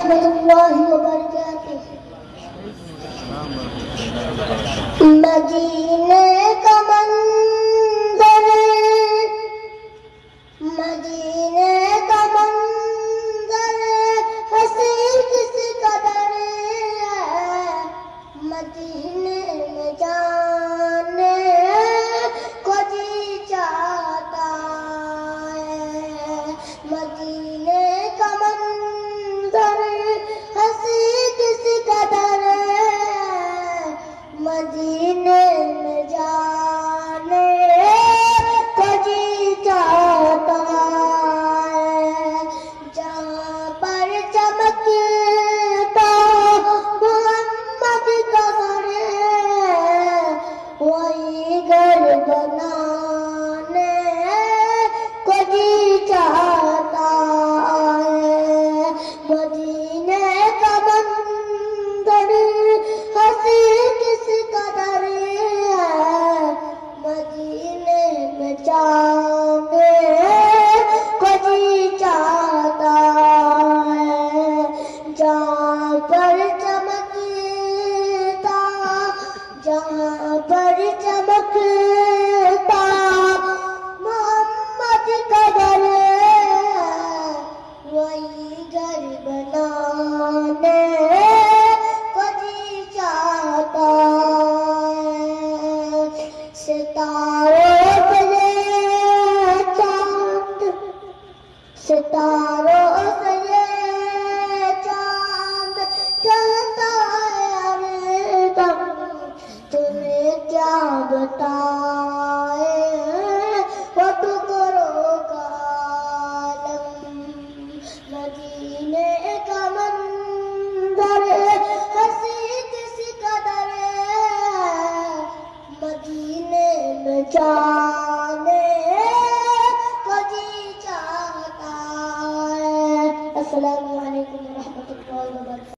ورحمۃ اللہ وبرکاتہ۔ مدینے کا منظر، مدینے کا منظر ہنسی کس قدر ہے، مدینے میں جانے کو جی چاہتا ہے، مدینے کا منظر ہنسی کس قدر ہے، مدینے میں جانے کو جی چاہتا ہے، جہاں پر چمکتا محمد کا گھر ہے، وہی گھر بنانے کو جی چاہتا ہے، مدینے کا منظر ہنسی کس قدر ہے، مدینے میں جانے کو جی چاہتا ہے، جہاں پر چمکتا، جہاں پر چمکتا محمد کا گھر ہے، وہی گھر بنانے کو جی چاہتا ہے، ستاروں سے یہ چاند، ستاروں سے یہ چاند کہتا ہے ہر دم، تمہیں کیا بتائے وہ ٹکڑوں کا عالم، مدینے کا منظر ہنسی کس قدر ہے، مدینے میں جانے کو جی چاہتا ہے۔ السلام علیکم ورحمۃ اللہ وبرکاتہ۔